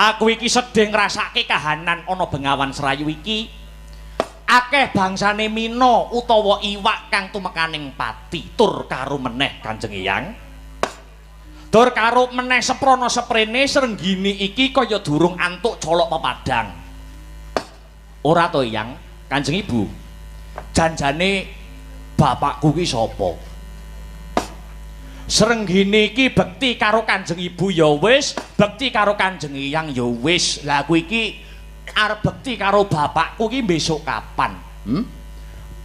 Aku iki sedih ngrasake kahanan ana Bengawan Serayu iki. Akeh bangsane mina utawa iwak kang tumekaning pati tur karo meneh Kanjeng Eyang. Tur karo meneh seprana seprene Srenggini iki kaya durung antuk colok pepadang. Ora to Eyang, Kanjeng Ibu. Janjane bapakku ki sapa? Srenggini iki bekti karo Kanjeng Ibu ya wis, bekti karo Kanjeng Eyang ya wis. Lah aku iki arep bekti karo bapakku ki besok kapan?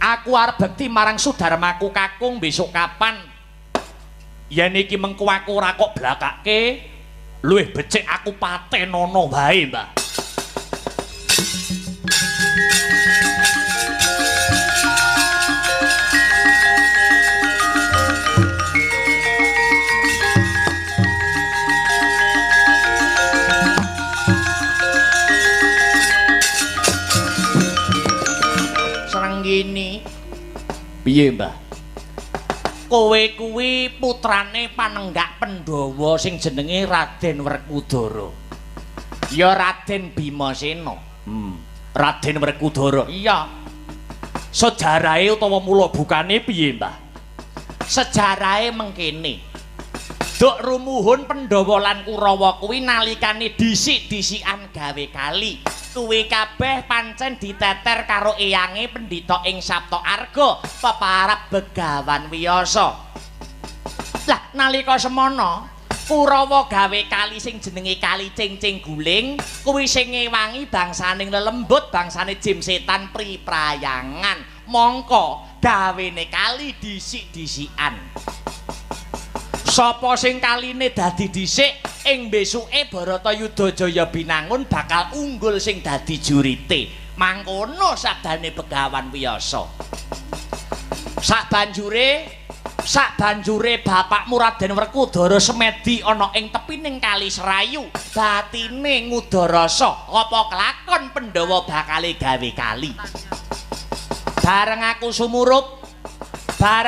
Aku arep bekti marang Sudarmaku kakung besok kapan? Yen iki mengko aku ora kok blakake, luwih becik aku patenono wae, Mbah. Gini piye Mbah? Kowe kuwi putrane Panenggak Pandhawa sing jenenge Raden Werkudara. Ya Raden Bimasena. Raden Werkudara. Iya. Sejarahe utawa mula bukane piye Mbah? Sejarahe mengkene. Duk rumuhun Pandhawa lan Kurawa kuwi nalikane dhisik-dhisikan gawe kali. Kuwi kabeh pancen diteter karo eyange pendhita ing Sapta Arga peparap Begawan Wiyasa. Lah nalika semana Kurawa gawe kali sing jenenge Kali Cingcing Guling, kuwi sing ngewangi bangsaning lelembut, bangsane jim setan priprayangan. Mongko gawene kali dhisik-dhisikan. Sapa sing kaline dadi dhisik ing besuke Baratayuda Jaya Binangun bakal unggul sing dadi jurite. Mangkono sabdane Begawan Wiyasa. Sabanjure bapakmu Raden Werkudara semedi ana ing tepining Kali Serayu, batine ngudarasa apa kelakon Pandhawa bakale gawe kali. Bareng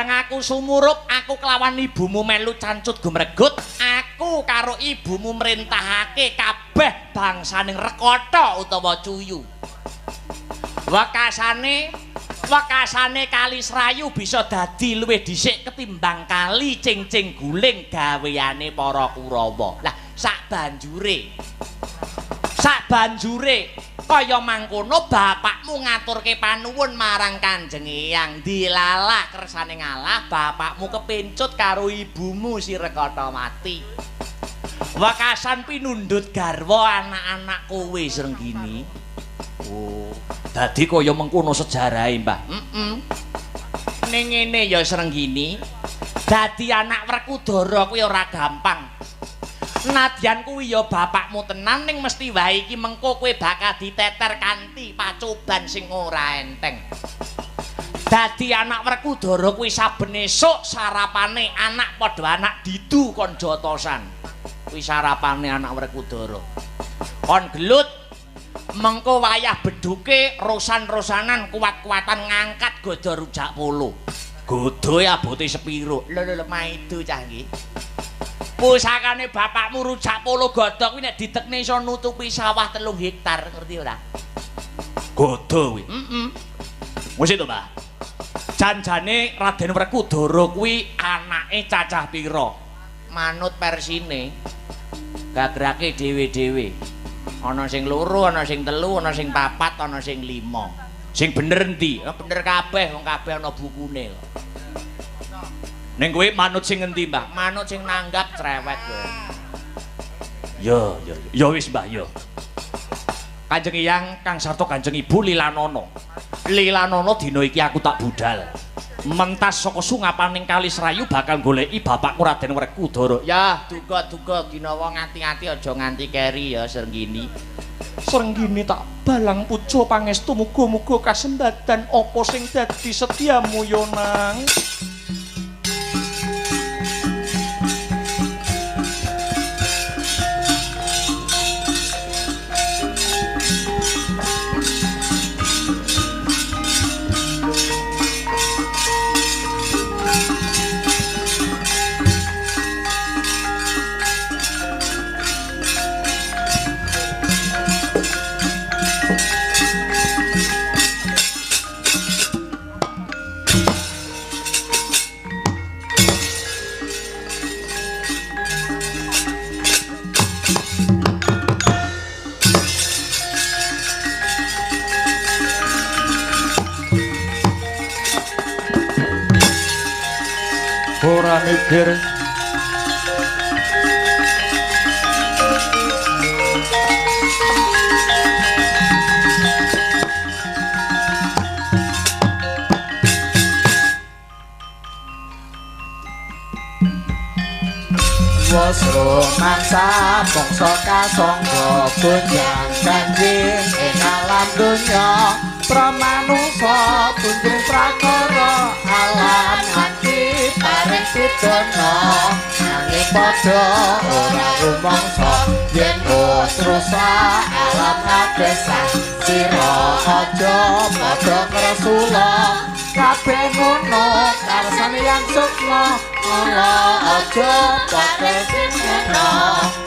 aku sumurup, aku kelawan ibumu melu cancut gumregut, aku karo ibumu merintahake kabeh bangsaning Rekata utawa Cuyu. Wekasane Kali Serayu bisa dadi luwih dhisik ketimbang Kali Cingcing Guling gaweane para Kurawa. Lah sakbanjure kaya mangkono bapakmu ngaturke panuwun marang Kanjeng Eyang, dilalah kersane ngalah bapakmu kepencut karo ibumu si Rekatamati. Wekasan pinundhut garwa anak-anak kowe Srenggini. Oh, dadi kaya mengkono sejarahe, Mbah. Ning ngene ya Srenggini, dadi anak Werkudara kuwi ora gampang. Nadyan kuwi ya bapakmu tenan ning mesti wae iki mengko kowe bakal diteter kanthi pacoban sing ora enteng. Dadi anak Werkudara kuwi saben esuk sarapane anak padha anak didu kon jotosan. Kuwi sarapane anak Werkudara. Kon gelut mengko wayah beduke rosan-rosanan kuat-kuatan ngangkat godo rujak polo. Godo abote sepiro? Lho maido cah iki. Pusakane bapakmu rujak polo godhog kuwi nek ditekne iso nutupi sawah 3 hektar, ngerti ora? Godo kuwi. Wis itu, Mbah. Janjane Raden Werkudara kuwi anake cacah pira? Manut versine gagrake dhewe-dhewe. Ana sing 2, ana sing 3, ana sing 4, ana sing 5. Sing bener endi? Bener kabeh, wong kabeh ana bukune kok. Ning kowe manut sing endi, Mbah? Manut sing nanggap cerewet kowe. Ya wis, Mbah, ya. Kanjeng Eyang kang sarta Kanjeng Ibu Lilanana. Lilanana dina iki aku tak budal. Mentas saka sungapaning Kali Serayu bakal goleki bapakku Raden Werkudara. Ya, duga-duga ginawa ngati-ati aja nganti keri ya Srenggini. Srenggini tak balang puja pangestu muga-muga kasembadan apa sing dadi setiamu ya nang. mikir wis romansa bangsa kasangga gunjang janjing ing alam donya pramanungsa tunjung prakara alam hati paring pidana nanging padha ora rumangsa yen terus alam kabesan sira aja padha kresula kabeh ngono karsane yang sukma ala aja padha singena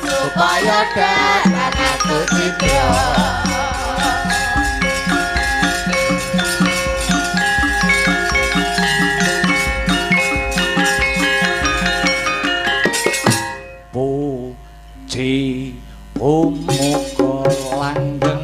supaya dapat aku citra puji umuga langgeng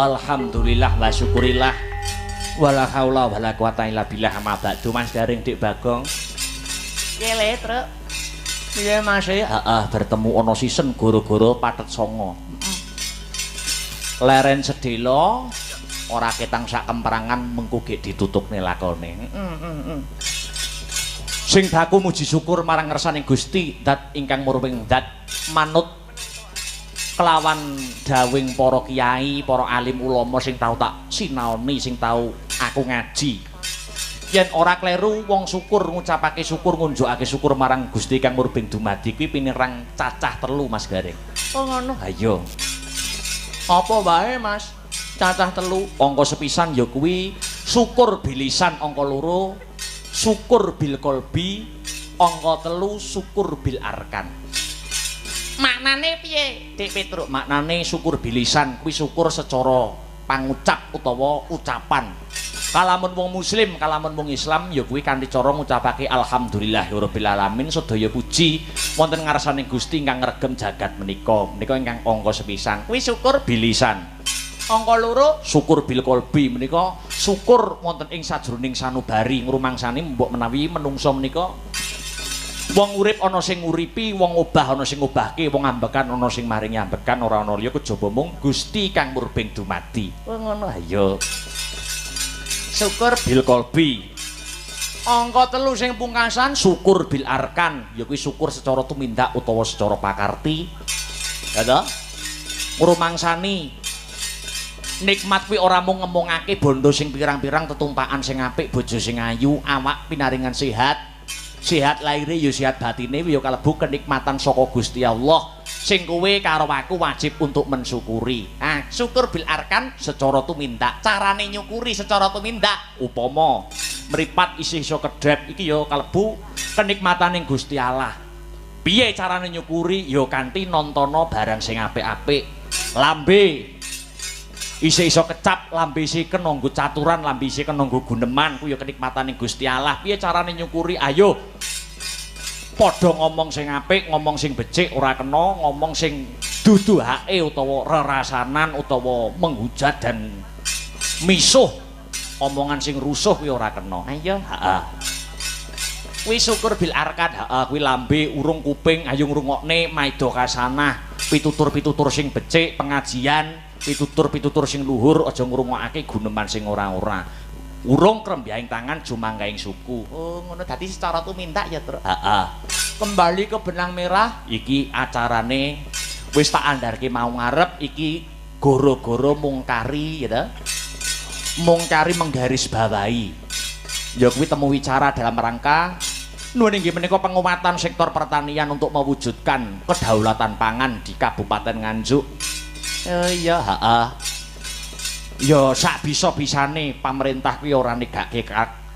Alhamdulillah wa syukurillah wala haula wala quwata illa billah amma ba'du Mas Garing Dik Bagong. Kele, Truk. Piye Mas? Heeh, bertemu ana sisen goro-goro patet songo. Leren sedela ora ketang sak kemperangan mengko gek ditutupne lakone. Sing baku muji syukur marang ngersaning Gusti dat ingkang muruwing dat manut kelawan dawing para kiai, para alim ulama sing tau tak sinaoni, sing tau aku ngaji. Yen ora kleru wong syukur ngucapake syukur ngunjukake syukur marang Gusti kang murbing dumadi kuwi pinirang cacah telu Mas Garing. Oh ngono. Ha iya. Apa wae Mas? Cacah telu. Angka sepisan ya kuwi syukur bilisan angka loro, syukur bil kolbi, angka telu syukur bil arkan. Maknane piye, Dik Petruk? Maknane syukur bilisan kuwi syukur secara pangucap utawa ucapan. Kalamun wong muslim, kalamun wong Islam ya kuwi kanthi cara ngucapake alhamdulillahirabbil alamin sedaya puji wonten ngarsaning Gusti ingkang ngregem jagat menika. Menika ingkang angka sepisan. Kuwi syukur bilisan. Angka loro syukur bil kolbi menika syukur wonten ing sajroning sanubari ngrumangsani mbok menawi menungso menika wong urip ana sing nguripi, wong obah ana sing ngobahke, wong ambekan ana sing maringi ambekan, ora ana liya kejaba mung Gusti kang murbing dumadi. Oh ngono. Ha iya. Syukur bil kolbi. Angka telu sing pungkasan syukur bil arkan, ya kuwi syukur secara tumindak utawa secara pakarti. Ya ta? Ngrumangsani nikmat kuwi ora mung ngemungake bondo sing pirang-pirang, tetumpakan sing apik, bojo sing ayu, awak pinaringan sehat. Sehat lahire ya sehat batine ya kalebu kenikmatan saka Gusti Allah sing kowe karo aku wajib untuk mensyukuri. Ah, syukur bil arkan secara tumindak. Carane nyukuri secara tumindak upama mripat isih iso kedhep iki ya kalebu kenikmataning Gusti Allah. Piye carane nyukuri? Ya kanthi nontono barang sing apik-apik. Lambe isih iso kecap, lambe isih kena nggo caturan, lambe isih kena nggo guneman, kuwi ya kenikmataning Gusti Allah. Piye carane nyukuri? Ayo padha ngomong sing apik, ngomong sing becik, ora kena ngomong sing duduhake utawa rerasanan utawa menghujat dan misuh omongan sing rusuh kuwi ora kena. Ayo. Heeh. Kuwi syukur bil arkad, heeh, kuwi lambe, urung kuping, ayo ngrungokne maida kasanah, pitutur-pitutur sing becik, pengajian, pitutur-pitutur sing luhur, aja ngrungokake guneman sing ora-ora. Urung krembyaing tangan jumanggaing suku. Oh, ngono dadi secara tumindak ya, Tru. Heeh. Kembali ke benang merah. Iki acarane wis tak andharke mau ngarep iki goro-goro mungkari ya mungkari menggaris bawahi ya kuwi temu wicara dalam rangka nuwun inggih menika pengumatan sektor pertanian untuk mewujudkan kedaulatan pangan di Kabupaten Nganjuk. Iya, heeh. Ya sak bisa-bisane pamerintah kuwi ora negake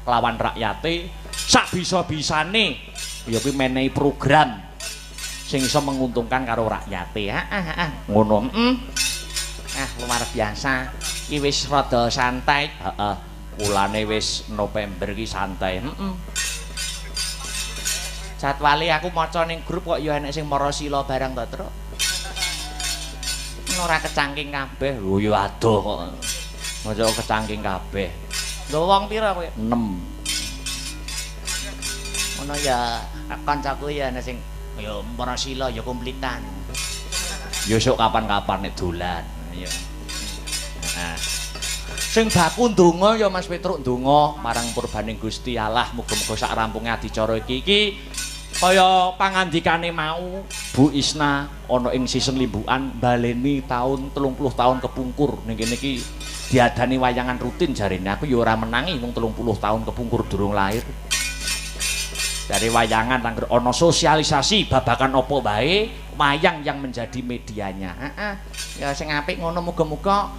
kelawan rakyate, sak bisa-bisane ya kuwi menehi program sing iso menguntungkan karo rakyate. Ngono. Luar biasa. Iki wis rada santai. Heeh. Wulane wis November iki santai. Jadwale aku maca ning grup kok ya enek sing mara sila barang to, Truk. Ora kecangking kabeh. Lho ya adoh kok. Maca kecangking kabeh. Lho wong pira kowe? 6. Ngono ya kancaku ya ana sing ya mara sila ya komplitan. Ya sok kapan-kapan nek dolan. Ya. Nah. Sing baku ndonga ya Mas Petruk ndonga marang purbaning Gusti Allah muga-muga sak rampunge adicara iki kaya pangandikane mau Bu Isna ana ing sisen limbukan baleni taun 30 taun kepungkur ning kene iki diadani wayangan rutin jarene aku ya ora menangi wong 30 taun kepungkur durung lahir. Dari wayangan angger ana sosialisasi babakan apa bae wayang yang menjadi medianya. Ya sing apik ngono muga-muga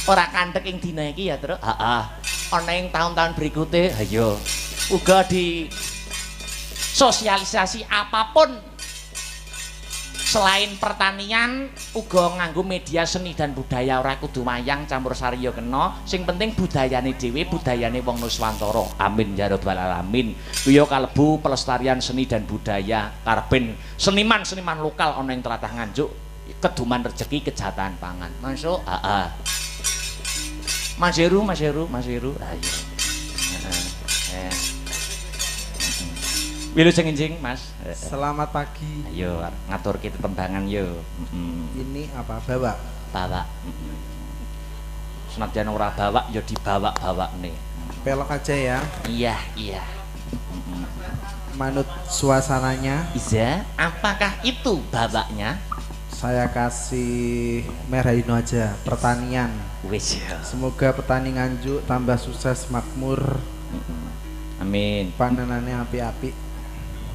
ora kandhek ing dina iki ya, Truk. Heeh. Ana ing taun-taun berikute, ayo uga di sosialisasi apapun selain pertanian uga nganggo media seni dan budaya ora kudu wayang campur sari ya kena sing penting budayane dhewe budayane wong Nuswantara amin ya rabbal alamin kuwi ya kalebu pelestarian seni dan budaya karben seniman-seniman lokal ana ing tlatah Nganjuk keduman rejeki kejahatan pangan masuk heeh Mas Heru ayo Wilujeng-enjing Mas. Selamat pagi. Ayo ngatur kita tembangan yo. Ini apa? Bawa. Bawa. Senadyan ora bawa yo dibawa-bawakne. Pelok aja ya. Iya. Manut suasananya. Iya, apakah itu bawaknya? Saya kasih merah ino aja. Pertanian. Wis. Semoga petani Nganjuk tambah sukses makmur. Amin. Panenannya api-api.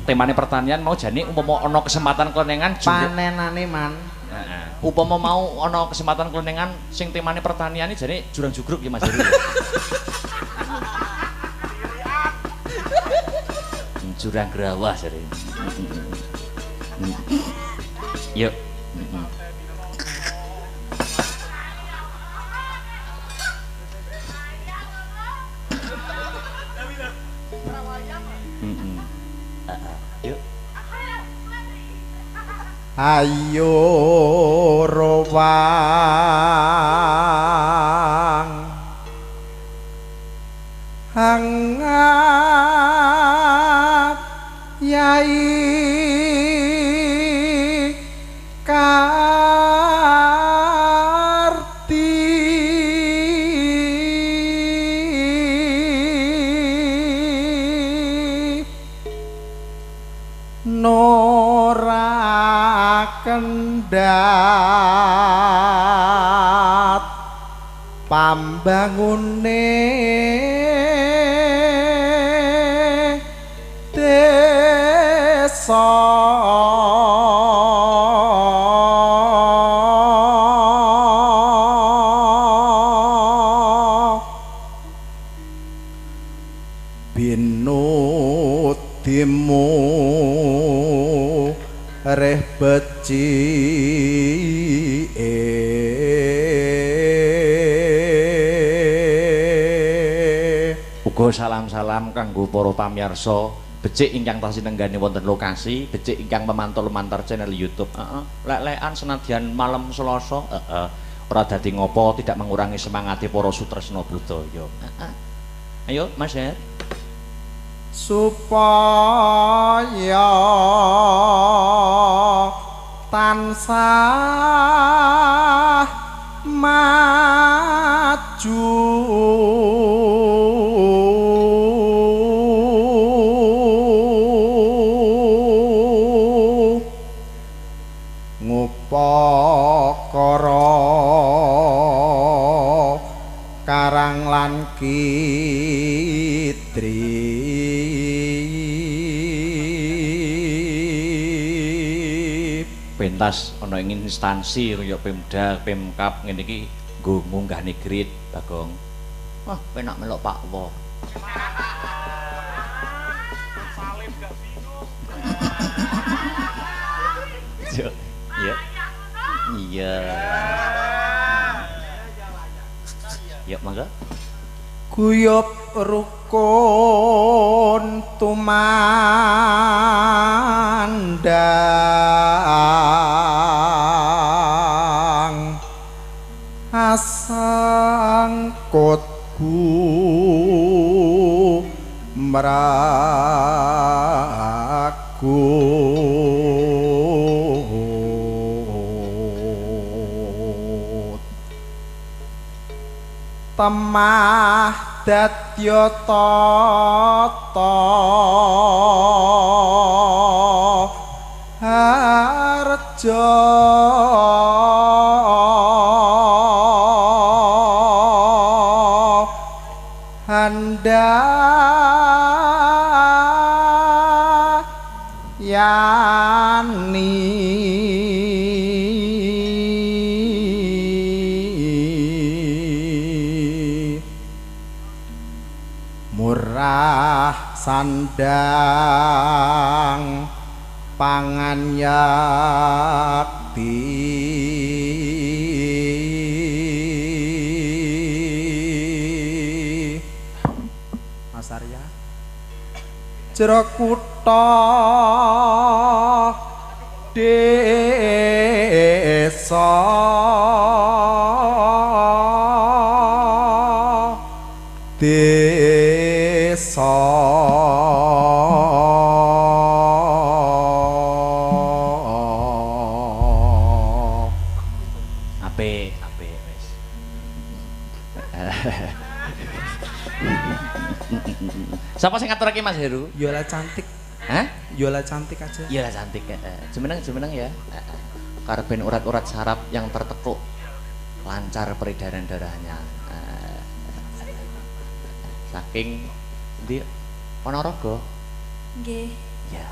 Temane pertanian mau jane umpama ana kesempatan klenengan panenane man. Heeh. Upama mau ana kesempatan klenengan sing temane pertanian iki jane jurang jugruk ya Mas Heru. Jurang grawah jare. Yuk. Yuk. Ayo rowang hangat yai kendhat pambangune desa binudimu reh becike uga salam-salam kanggo para pamirsa becik ingkang tasih nenggani wonten lokasi becik ingkang memantul-mantar channel YouTube lek-lekan senadyan malam Selasa ora dadi ngopo tidak mengurangi semangati para sutresna budaya Ayo Mas Her. Supaya tansah maju ngupakara karang lan kitri pentas ana ing instansi kaya Pemda, Pemkab ngene iki nggo munggahne grid Bagong. Wah, penak melok Pak Wo. Salim gak bingung. Iya. Iya. Ya mangga. guyub rukun tumandang asangkutku meragu temah dadya tata harja handayani murah sandang pangan yakti Mas Arya jero kutha desa desa Ape wis. Sapa sing ngaturake Mas Heru? Yola cantik Hah? Yola cantik aja Iya lah cantik. Jemeneng ya. Karben urat-urat saraf yang tertekuk lancar peredaran darahnya. Saking di Ponorogo. Nggih. Ya.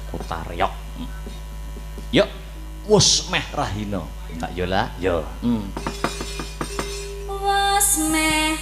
Kutaryok. Yuk, wus meh rahina. Tak Yola, yo. Was meh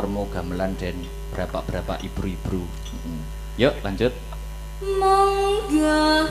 covermu gamelan dan berapa ibu-ibu. Yuk lanjut. Monggo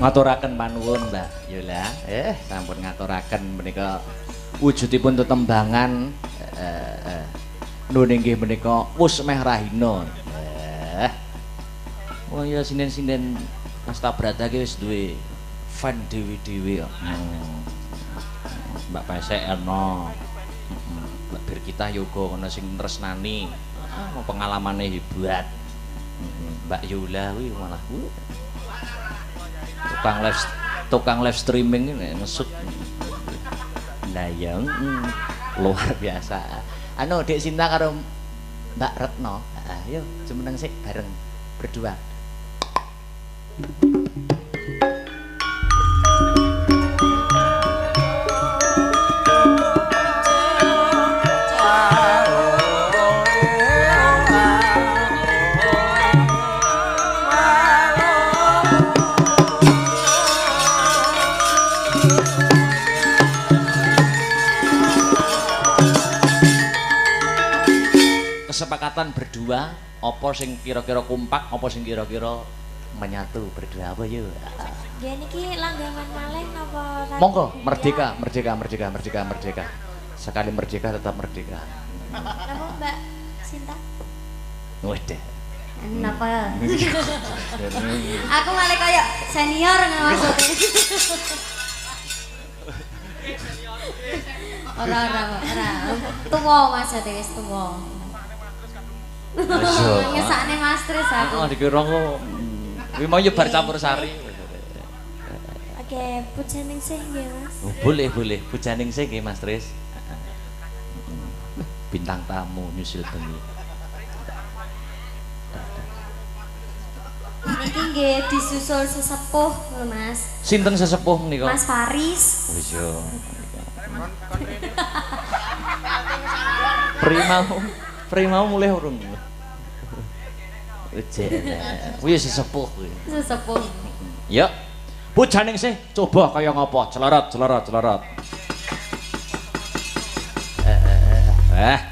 ngaturaken panuwun Mbak Yola, sampun ngaturaken menika wujudipun tetembangan nun inggih menika wus meh rahina. Oh ya sinden-sinden Astabrata ki wis duwe fan dewi-dewi kok. Mbak Pesek ana, Mbak Birkitah yoga ana sing tresnani. Pengalamane hebat. Mbak Yola kuwi malah tukang live streaming ini ngesut layang luar biasa. Anu Dek Sinta karo Mbak Retno, ayo jumeneng sik bareng berdua. kesepakatan berdua apa sing kira-kira kompak apa sing kira-kira menyatu berdua apa yuk. Nggih niki langgangan malih napa Monggo merdeka merdeka merdeka merdeka merdeka sekali merdeka tetap merdeka. Napa Mbak Sinta? Waduh. Napa? Aku malah kayak senior maksudnya. Ora. Tuwa maksudnya wis tuwa. Ngesakne Mas Tris aku. Oh dikira kok kuwi mau nyebar campur sari. Oke, pujaning sih nggih Mas. Oh, boleh pujaning sih nggih Mas Tris. Bintang tamu nyusul bengi. Niki nggih disusul sesepuh lho Mas. Sinten sesepuh menika? Mas Faris. Oh iya. Primau mulai urung. Kuwi sesepuh kuwi. Sesepuh. Ya. Pujaning sih coba kaya ngapa? Celorot.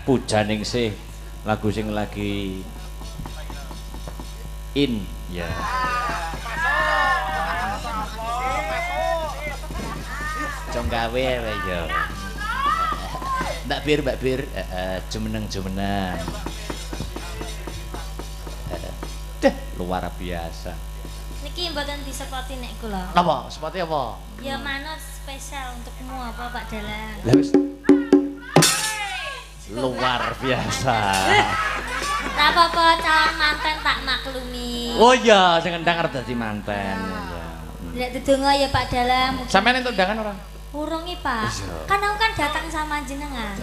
Pujaning sih lagu sing lagi in ya. Jong gawe ya. Mbak Bir, jumeneng. Luar biasa. Niki mboten disepoti nek kula. Apa? Seperti apa? Ya manut spesial untukmu apa Pak Dalang. Lah wis. Luar biasa. Tak apa-apa calon manten tak maklumi. Oh iya, sing endang arep dadi manten. Tidak dedonga ya Pak Dalang. Sampeyan entuk undangan ora? Urung iki Pak. Kan aku kan datang sama jenengan.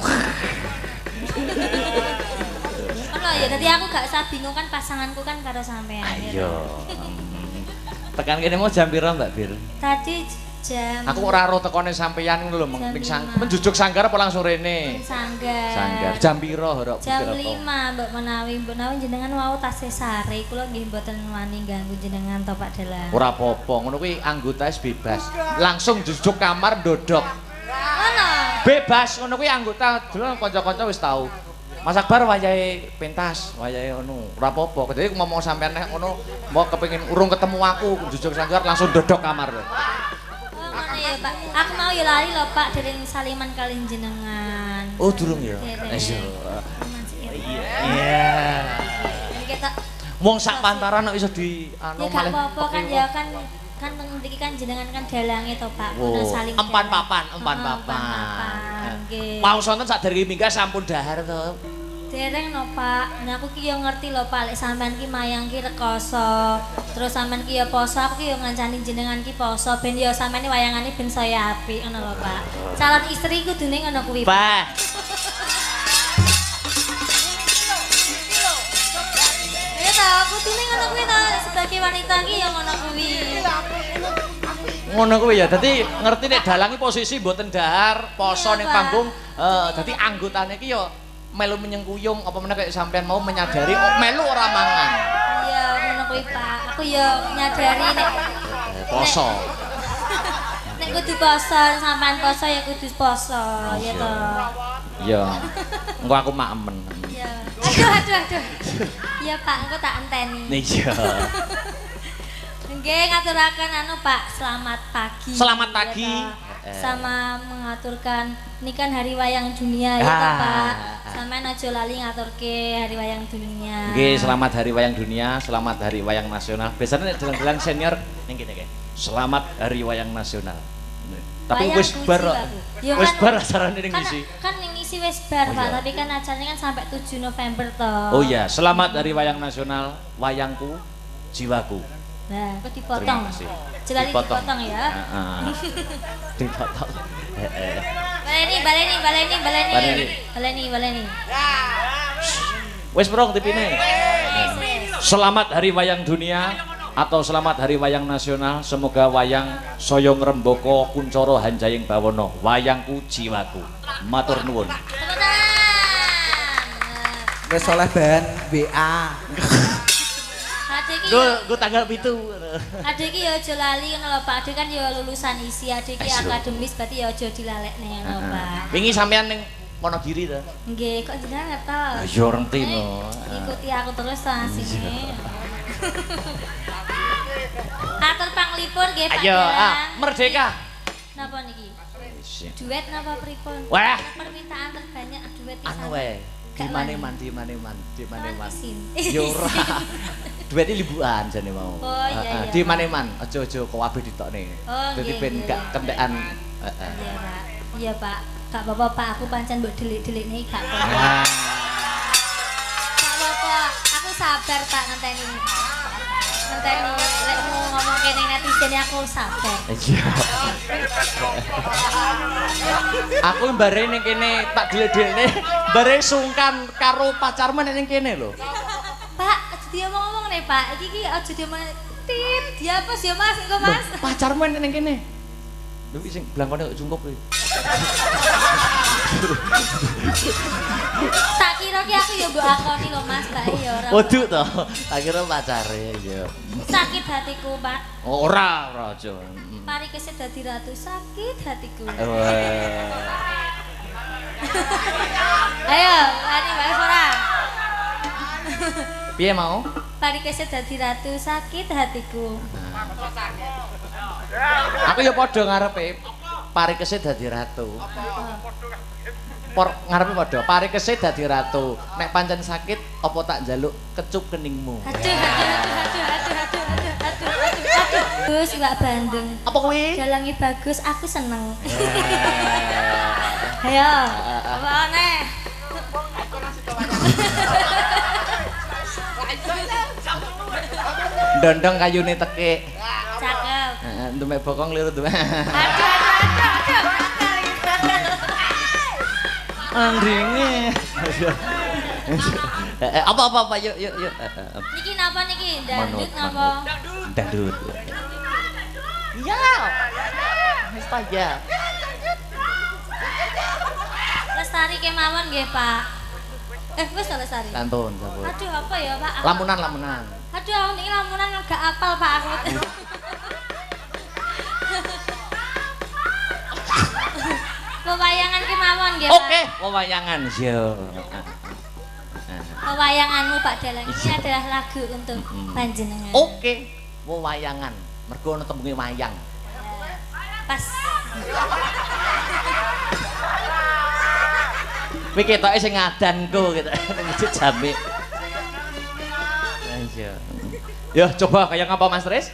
Ono ya dadi aku gak usah bingung kan pasanganku kan karo sampean. Ayo. Tekan kene mau jam pira Mbak Bir? Tadi jam Aku ora ro tekone sampeyan ngono lho, menjujuk sanggar apa langsung rene? Sanggar. Jam pira horok? Jam 5 Mbak menawi jenengan wau tasih sare kula nggih mboten wani ganggu jenengan to Pak Dalang. Ora apa-apa, ngono kuwi anggota bebas. Langsung jujuk kamar ndodok. Ono. Bebas ngono kuwi anggota dulu kanca-kanca wis tau. Mas Akbar wayahe pentas, wayahe ngono. Ora apa-apa. Dadi ngomong sampean nek ngono mau kepengin urung ketemu aku jujuk sanggar langsung ndodok kamar. Ya Pak, aku mau ya lali lho Pak dereng saliman kalian jenengan. Oh durung ya? Iya. Iya. Kita Wong sak pantaran kok iso di anu ya gak apa-apa kan ya kan mriki kan jenengan kan dalange to Pak. Kudu saling empan papan. Nggih. Mau sonten saderenge minggah sampun dahar to. Dereng no Pak, nah aku ki yo ngerti lho Pak, lek sampean ki mayang ki rekoso, terus sampean ki yo poso, aku ki yo ngancani jenengan ki poso, ben yo sampean wayangane ben saya apik ngono lho Pak. Calon istri kudune ngono kuwi Pak. Ya ta, kudune ngono kuwi ta, sebagai wanita ki yo ngono kuwi. Ngono kuwi ya, dadi ngerti nek dalangi posisi mboten dahar, poso ning panggung, dadi anggotane ki yo melu menyengkuyung apa meneh kayak sampean mau menyadari melu ora mangan. Iya, ngono kuwi Pak. Aku yo nyadari nek poso. Nek kudu poso, sampean poso ya kudu poso, ya to. Iya. Engko aku makemen. Iya. Aduh. Iya Pak, engko tak enteni. Iya. Nggih, ngaturaken anu Pak, selamat pagi. Selamat pagi. Sama mengaturkan ini kan hari wayang dunia ya toh, Pak. Sampeyan aja lali ngaturke hari wayang dunia. Nggih, selamat hari wayang dunia, selamat hari wayang nasional. Biasanya nek dalan-dalan senior ning kene kae. Selamat hari wayang nasional. Tapi wis bar. Wis bar acarane ning ngisi. Kan ning ngisi wis bar, Pak, tapi kan acaranya kan sampai 7 November toh. Oh iya, selamat hari wayang nasional, wayangku, jiwaku. Nah, kok dipotong. Jelali dipotong ya. Heeh. Dipotong. Baleni. Wis prong tipine. Selamat hari wayang dunia atau selamat hari wayang nasional. Semoga wayang saya ngrembaka kuncara hanjaying bawana. Wayangku jiwaku. Matur nuwun. Wis oleh bahan WA. Gue tanggal 7. Adik iki ya aja lali ngono lho Pak. Adik kan ya lulusan isi, adik iki akademis berarti ya aja dilalekne ngono Pak. Wingi sampean ning Monogiri to. Nggih, kok jenengan ngertos? Ya ngerti no. Ikuti aku terus asine. Atur panglipur nggih Pak Ayo, Dalang. merdeka. Napa niki? Duet napa pripun? Wah. Permintaan terbanyak duet pisan. Anu wae. Di Gak mane wani. man. Isin. Ya ora. Duwete libukan jane mau. Oh, iya, iya. Di mane man, aja kabeh ditokne. Oh, Dadi nggih, ben nggih. gak kentekan. Iya, Pak. Iya, Pak. Gak apa-apa, Pak. Aku pancen mbok delik-delikne gak apa-apa. Ah. Gak apa-apa. Aku sabar, Pak, ngenteni. Ngenteni lek mau ngomong kene netizen aku sabar. Iya. Aku mbare ning kene tak delik-delikne, bare sungkan karo pacarmu ning kene lho. Pak, aja diomong-omong nih, Pak. Iki aja diomong tit. Dia apa sih, Mas? Engko, Mas. Pacarmu ning kene. Lho iki sing blangkone kok jungkup iki. Tak kira ki aku ya mbok akoni lho, Mas. Mbak ya ora. Waduh to, tak kira pacare ya. Sakit hatiku, Pak. Ora aja. Mari kesih dadi ratu sakit hatiku. Ayo, lari Mbak Ora. Piye mau? Mari kesih dadi ratu sakit hatiku. Aku ya padha ngarepe parikese dadi ratu. Ngarepe padha parikese dadi ratu. Nek pancen sakit apa tak njaluk kecup keningmu. Aduh. Bagus Mbak Bandung. Apa kuwi? Dalangi bagus, aku seneng. Ayo, apa aneh? Ndondong kayune tekik. Cakep. Heeh, ndumek bokong liru tuh. Aduh. Andringe. Apa yuk. Niki napa niki? Dangdut napa? Dangdut. Iya. Wis ta ya. Lestari kemawon nggih, Pak. Wis ta Lestari? Kantun sampun. Aduh, apa ya, Pak? Lamunan. Aduh, aku niki lamunan gak apal, Pak aku. Pewayangan kemawon nggih, Pak. Oke, wewayangan yo. Pewayanganmu Pak Dalang ini adalah lagu untuk panjenengan. Oke, wewayangan. Mergo ana tembunge wayang. Pas. Kuwi ketoke sing ngadanku gitu. Wujud jame. Iya. Yo coba kayak ngapa Mas Tris?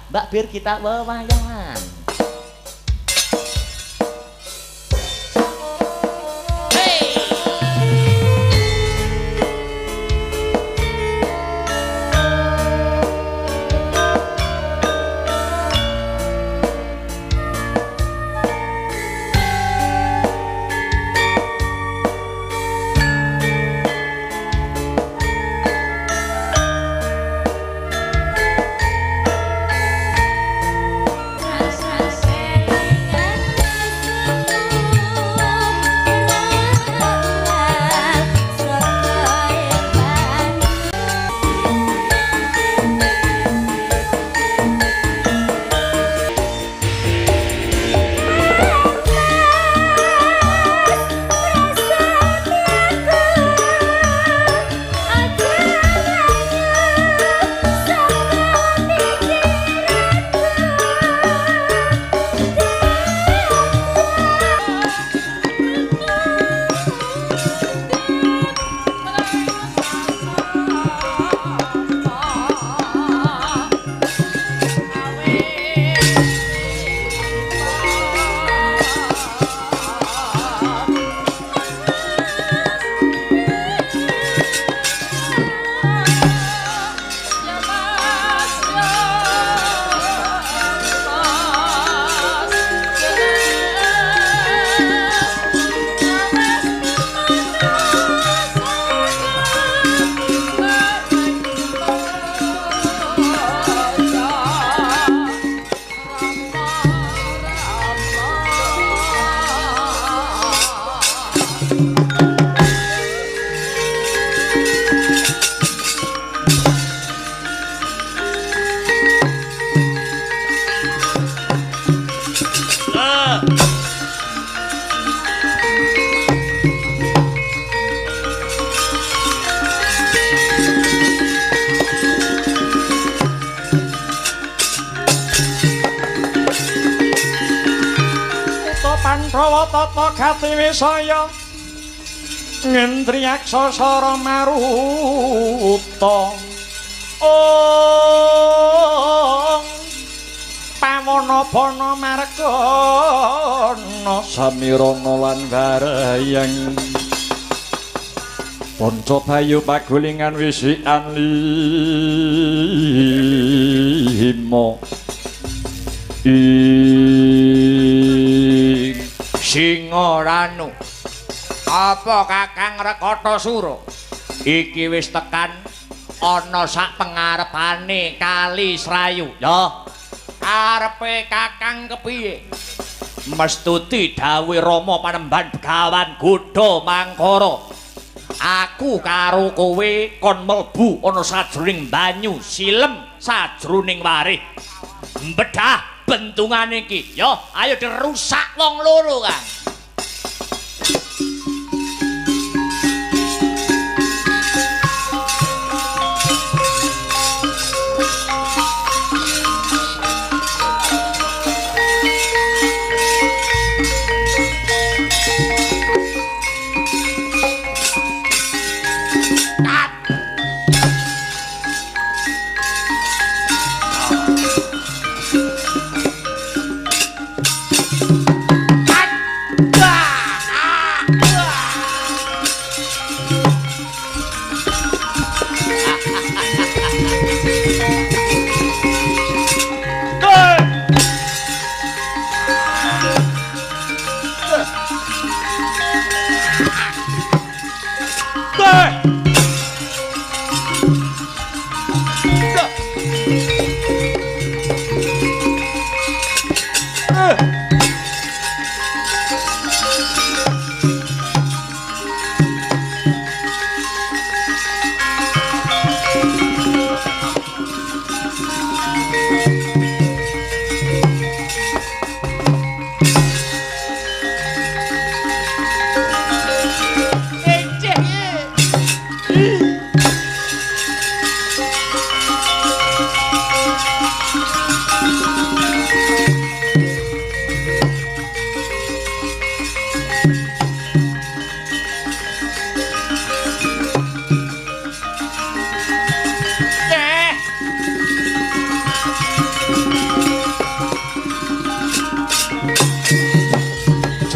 Mbak Bir kita wewayangan. Mas Pandhawa tata gati wisaya ngendriyaksa sara maruta ong pawana-pana margana samirana lan warayang Ponco bayu pagulingan wisikan limo ing Singoranu apa Kakang Rekotasura iki wis tekan ana sak pengarepane Kali Srayu ya arepe Kakang kepiye mestuti dawuh Rama Panembahan Begawan Godha Mangkara aku karo kowe kon mlebu ana sajroning banyu silem sajroning warih mbedah bentungan iki ya ayo dirusak wong loro Kang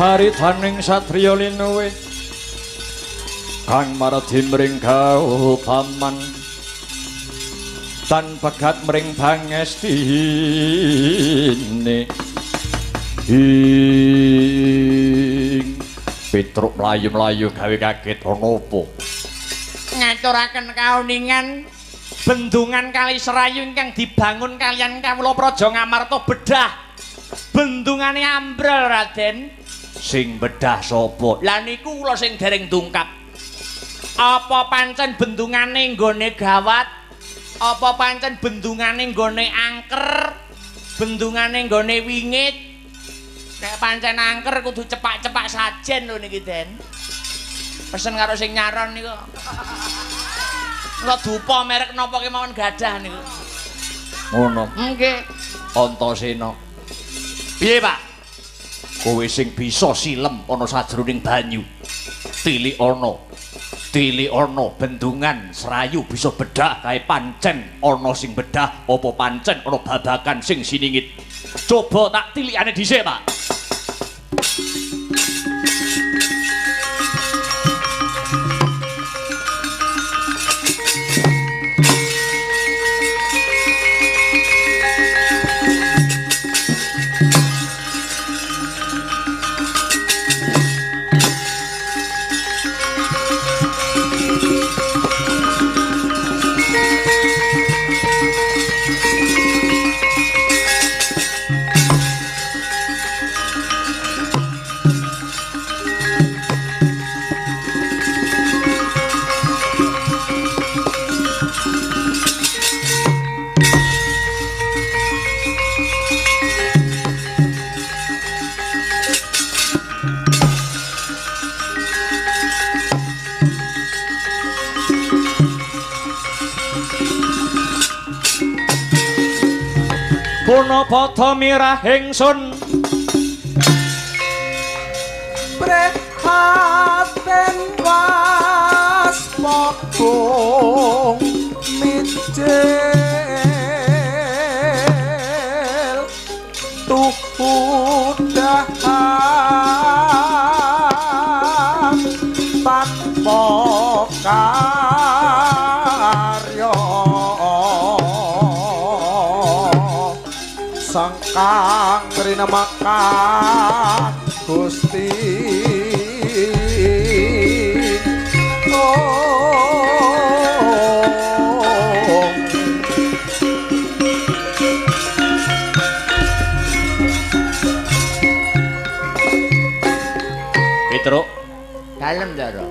caritaning satriya linuwe kang maradi mring Gautaman tan pegat mring pangestine ing Petruk mlayu-mlayu gawe kaget ana apa ngaturaken kauningan bendungan Kali Serayu ingkang dibangun kalian kawula Praja Ngamarta bedah bendungane ambrol Raden sing bedah sapa lah niku kula sing dereng tungkap apa pancen bendungane nggone gawat apa pancen bendungane nggone angker bendungane nggone wingit nek pancen angker kudu cepak-cepak sajen lho niki Den pesen karo sing nyaron niku kula dupa merek napa kemawon gadah niku ngono nggih Antasena piye Pak kowe sing bisa silem ana sajroning banyu tilik ana bendungan Serayu bisa bedah kae pancen ana sing bedah apa pancen ana babagan sing siningit coba tak tilikane dhisik Pak Punapata mirah ingsun prihatin waspada mijil tuhudahan tanpa karya sangkang rinemakan Gusti Petruk dalem Ndara.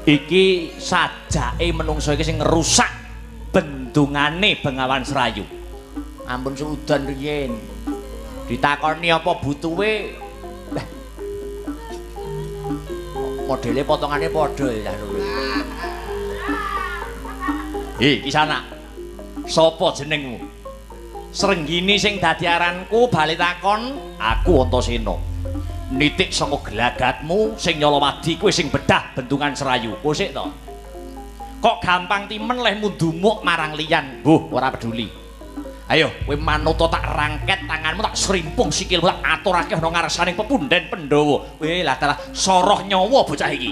iki sajake menungso iki sing ngerusak bendungane Bengawan Serayu. Ampun sudan riyen. Ditakoni apa butuhe? Modele potongane padha ya lho. Kisana. Sapa jenengmu? Srenggini sing dadi aranku bali takon, aku Antasena. Nitik saka gelagatmu sing nyolowadi kowe sing bedah bendungan Serayu. Kowe sik to. Kok gampang timen leh mundumuk marang liyan. Mbuh, ora peduli. Ayo, kowe manut tak rangket tanganmu tak serimpung sikilmu tak aturake ana ngarsaning pepunden Pandhawa. Lah dalah soroh nyawa bocah iki.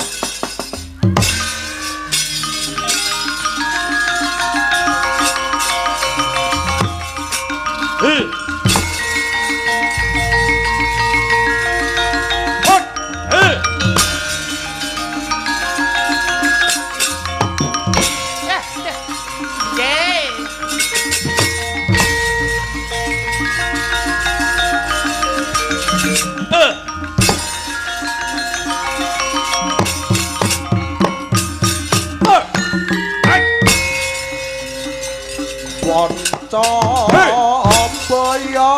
Boyo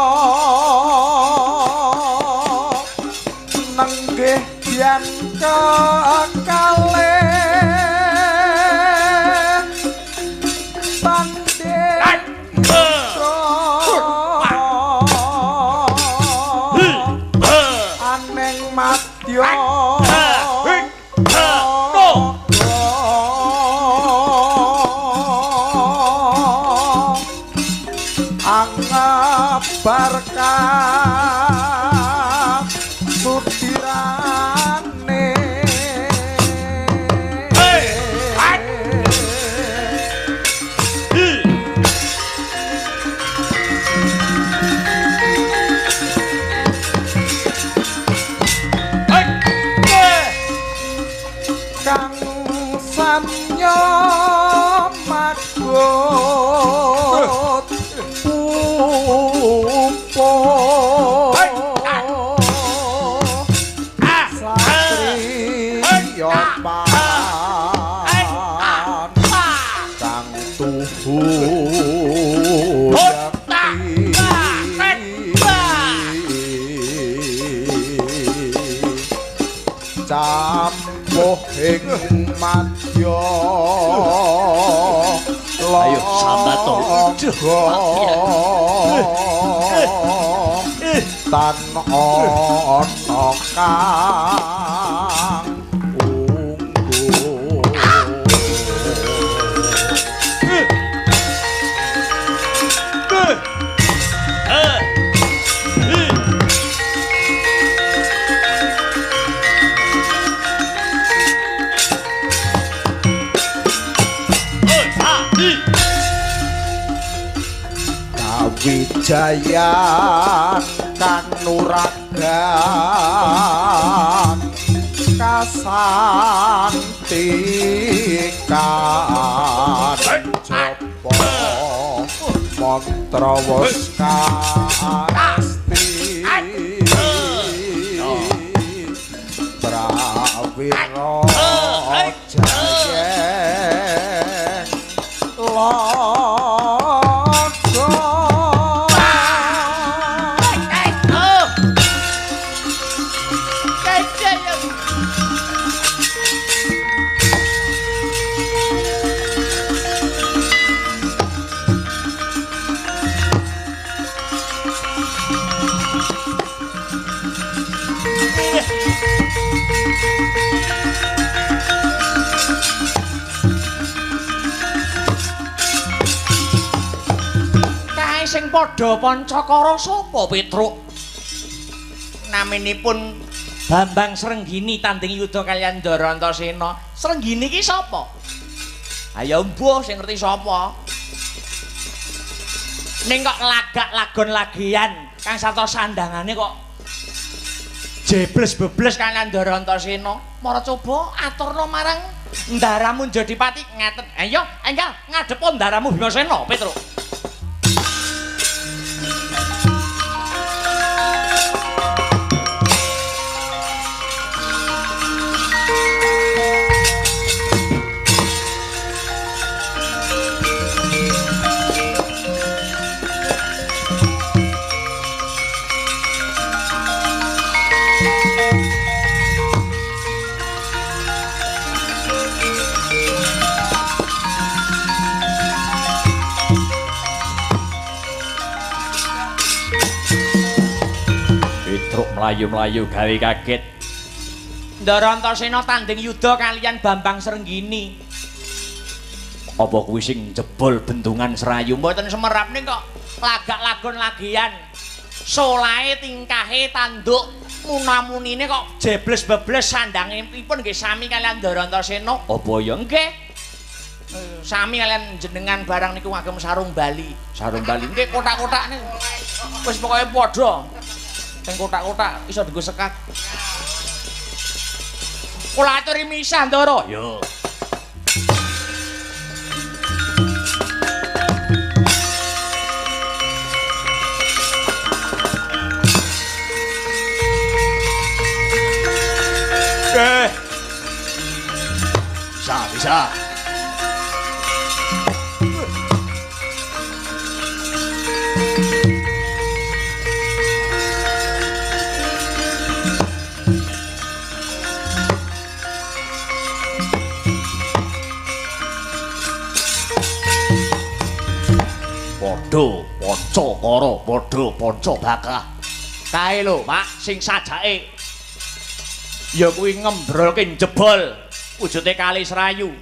nenggih yen kekalih pandhe aneng madya barkat sudirane kang sanya magot campuh ing madya ayo sambato tan ana kang unggul Wijayan kanuragan kasantikan jopo mantra weskasti prawiro jayeng padha Pancakara sapa Petruk? Naminipun Bambang Srenggini tanding yuda kaliyan Ndara Antasena. Srenggini ki sapa? Ayo mbuh sing ngerti sapa. Ning kok lagak lagon lagian Kang Sarta sandangane kok jebles-bebles kaliyan Ndara Antasena. Mara coba aturna marang ndaramu Jodipati ngaten. Ayo enggal ngadhep ndaramu Bimasena, Petruk. Melayu-melayu gawe kaget. Ndara Antasena tanding yuda kaliyan Bambang Srenggini. Apa kuwi sing jebol bendungan Serayu? Mboten semerap ning kok lagak lagon lagian. Solahe tingkahe tanduk munamunine kok jebles-bebles sandangipun nggih sami kaliyan Ndara Antasena. Apa ya Nggih. Sami kalian jenengan barang niku ngagem sarung Bali. sarung Bali? Nggih kotak-kotak niku. Wis pokoke padha. Sing kotak-kotak iso dienggo sekak. Kula aturi misah Ndara. Yo. Bisa. Padha Pancakara, padha Pancabakah. Kae lho, Pak, sing sajake ya kuwi ngembrolke jebol wujude Kali Serayu.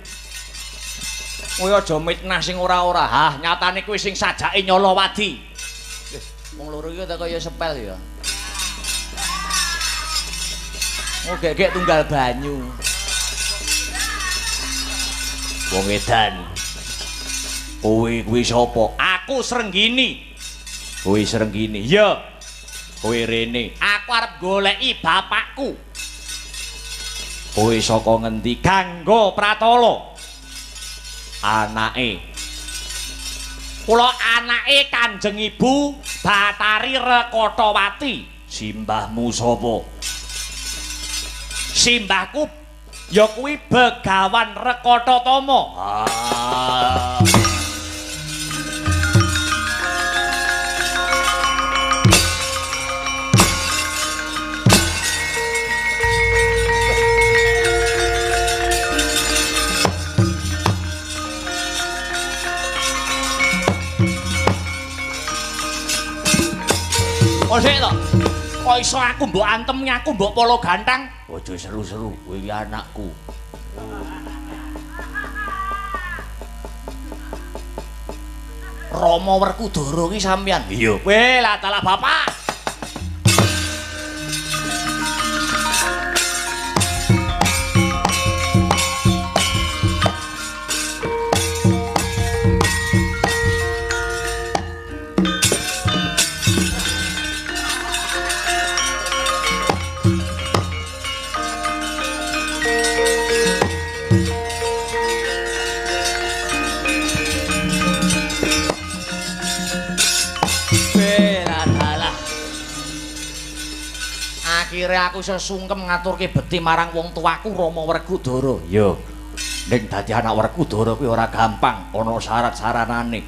Kowe aja mitnah sing ora-ora. Hah, nyatane kuwi sing sajake Nyolowadi. Wong loro iki kaya sepel ya. Oh, gegek tunggal banyu. Wong edan. Kowe kuwi sapa? Aku Srenggini. Kowe Srenggini. Ya. Kowe rene. Aku arep goleki bapakku. Kowe saka ngendi? Gangga Pratala. Anake. Kula anake Kanjeng Ibu Batari Rekotawati. Simbahmu sapa? Simbahku ya kuwi Begawan Rekotatama. Ah. Osek to. Kok iso aku mbok antem aku mbok polo gantang? Aja seru-seru, kowe iki anakku. Rama Werkudara ki sampean. Iya. Weh, lah dalah bapak. Akhirnya aku sesungkem ngaturke beti marang wong tuaku Rama Werkudara. Yo. Ning dadi anak Werkudara kuwi ora gampang, ana syarat-syaranane.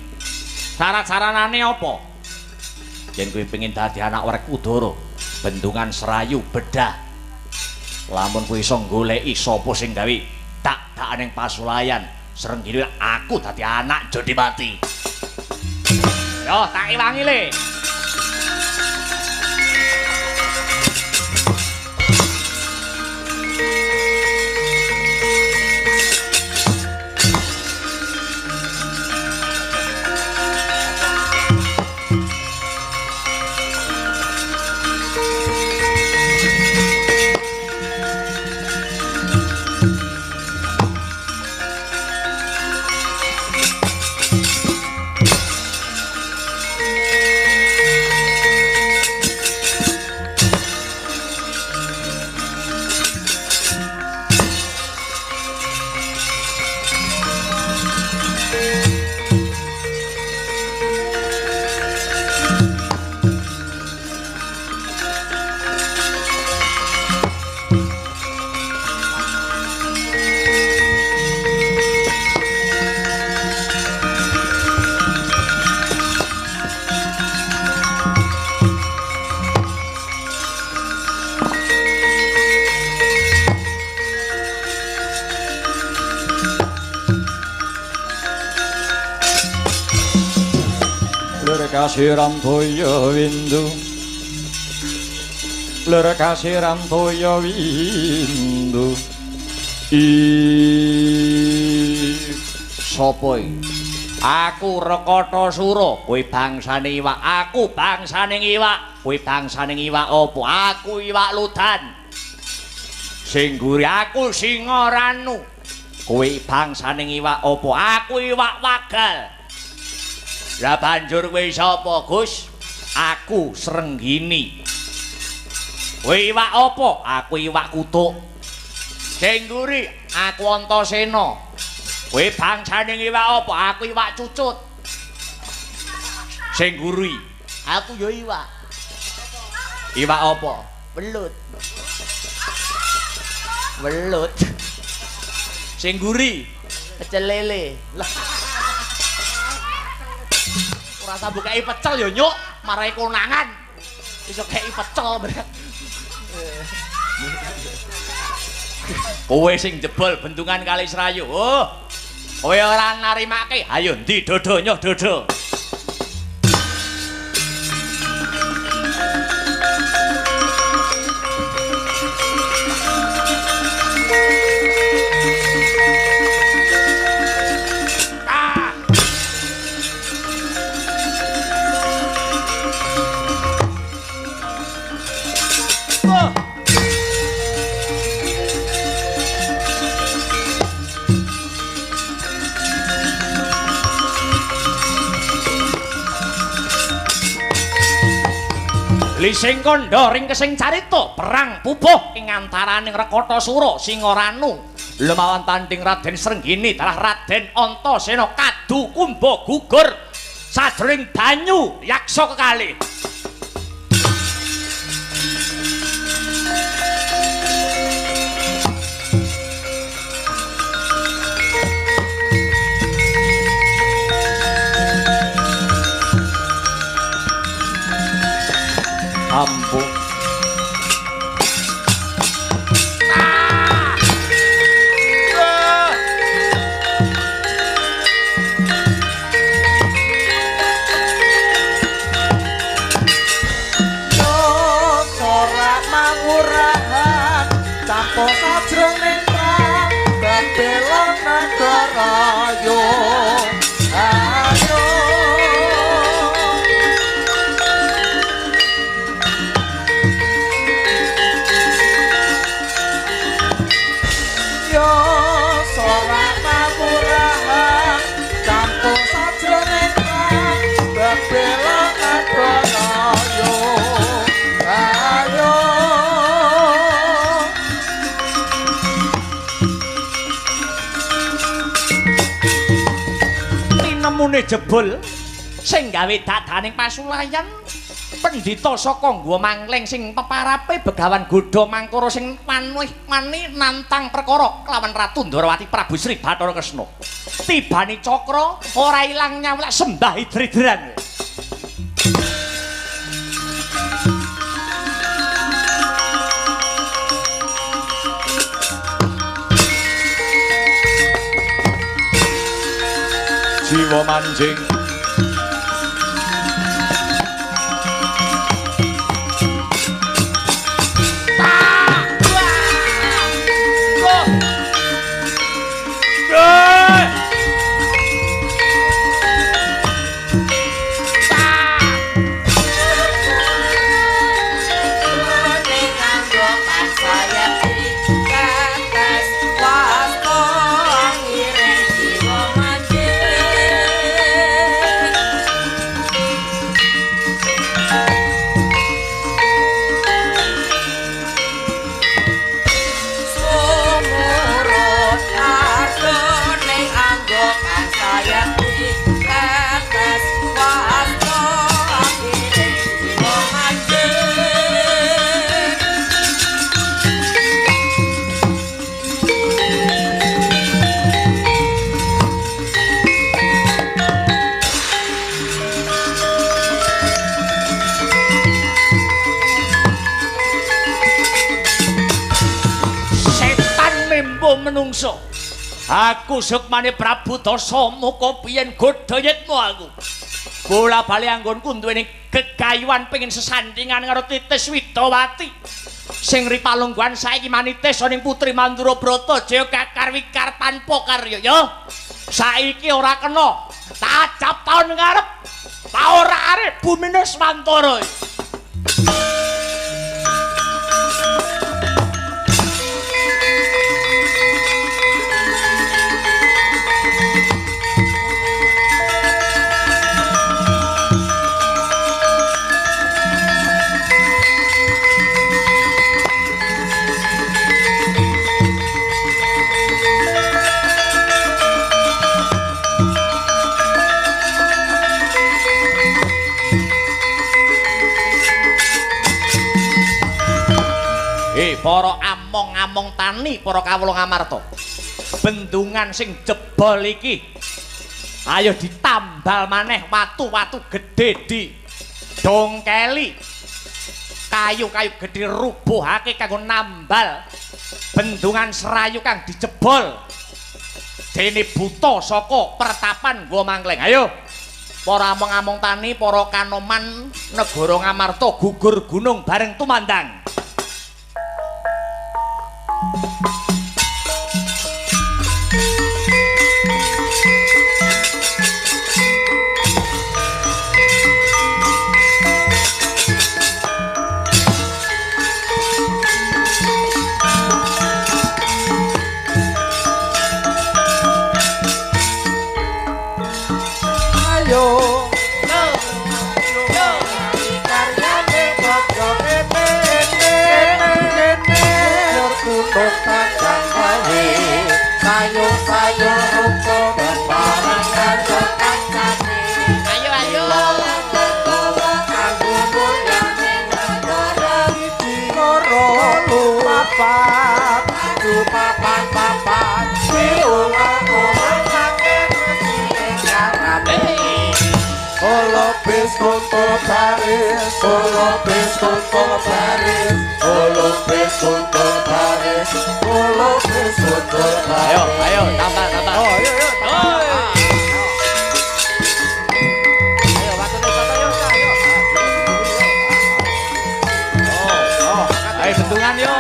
Syarat-syaranane apa? Yen kowe pengin dadi anak Werkudara, bendungan Serayu bedah. Lamun kowe iso goleki sapa sing gawe dak-dakan ning pasulayan, Srenggini aku dadi anak Jodipati. Yo, tak iwangi le. kasiram toya windu ler kasiram toya windu sapa aku Rekatasura kowe bangsane iwak aku bangsane iwak kowe bangsane iwak apa aku iwak ludan sing guri aku singa ranu kowe bangsane iwak apa aku iwak wagal lah banjur kowe sapa Gus aku Srenggini kowe iwak apa aku iwak kutuk sing guri aku Antasena kowe bangsane iwak apa aku iwak cucut sing guri aku ya iwak apa welut sing guri pecel lele lah ora tak bukai pecel ya nyuk marai konangan iso kei pecel kowe sing jebol bendungan Kali Serayu oh kowe ora narimake ayo ndi dodo nyoh dodo Lising kandha ring kesing carita perang pubuh ing antaraning Rekatasura Singaranu lumawan tanding Raden Srenggini dalah Raden Antasena kadu kumba gugur sajroning banyu yaksa kekalih ampun mangurahan campo sajroning perang bela negara yo ayo yo sorak mangurahan campo sajroning perang bela negara yo ayo tinemune jebul sing gawe dadaning pasulayan pendhita saka nggawa mangling sing peparape Begawan Godha Mangkara sing wani nantang perkara kelawan Ratu Ndarawati Prabu Sri Bathara Kresna tibane cakra ora ilang nyawlak sembah hidridran jiwa manjing menungso aku Sukmane Prabu Dasa muka piyen godhayetmu aku bola-bali anggonku duweni gegayuhan pengin sesandingan karo Titis Widawati. Sing ripalungguhan saiki manitis ning Putri Mandura Brata Jaya kakar-wikar tanpa karya ya. Saiki ora kena. Tajap taun ngarep. Ta ora arep bumine Swantara. Para among-among tani, para kawula ngamarta. Bendungan sing jebol iki ayo ditambal maneh watu-watu gedhe di dongkeli. Kayu-kayu gedhe rubuhake kanggo nambal bendungan Serayu kang dijebol. Dene buta saka pertapan Gua Mangkleng. Ayo para among-among tani, para kanoman negara Ngamarta gugur gunung bareng tumandang. Ayo, tambah. Oh, ayo, tambah. Ayo, waktunya tambah yuk, ayo. Ayo bentungan yuk.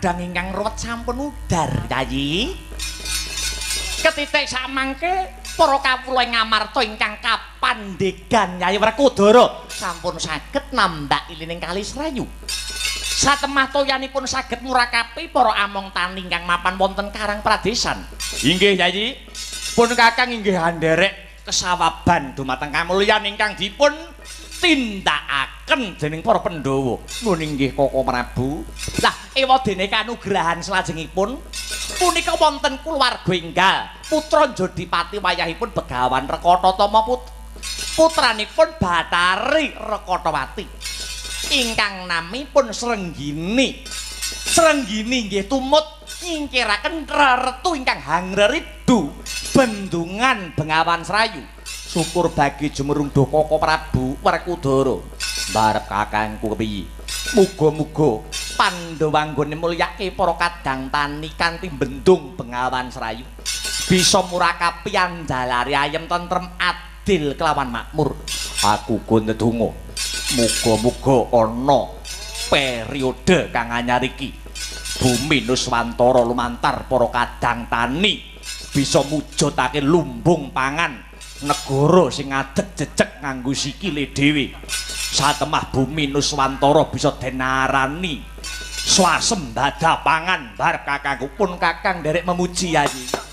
Ingkang ruwet sampun udar Yayi. Ketitik samangke para kawula ing Ngamarta ingkang kapandhegan Yayi Werkudara sampun saged nambak ilining Kali Serayu. Satemah toyanipun saged murakapi para among tani ingkang mapan wonten Karang Pradesan. Inggih Yayi, pun Kakang inggih anderek kesawaban dumateng kamulyan ingkang dipun tindakaken dening para Pandhawa. Nun inggih Koko Prabu. Lah ewadene kanugrahan salajengipun punika wonten kulawarga enggal putra Jodipati wayahipun Begawan Rekatotama putranipun Bathari Rekatawati ingkang namipun Srenggini. Srenggini nggih tumut nyingkiraken reretu ingkang hangreridu bendungan Bengawan Serayu. Syukur bagi Jumurung Koko Prabu Werkudara. Barep kakangku kepiye? Muga-muga Pandhawa anggone mulyake para kadang tani kanthi bendung Bengawan Serayu bisa murakapi andalare ayem tentrem adil kelawan makmur. Aku uga ndedonga muga-muga ana periode kang anyar iki bumi Nuswantara lumantar para kadang tani bisa mujudake lumbung pangan negara sing adeg jejeg nganggo sikile dhewe. Satemah bumi Nuswantara bisa denarani swasembada pangan. Barep kakangku pun kakang derek memuji ayi.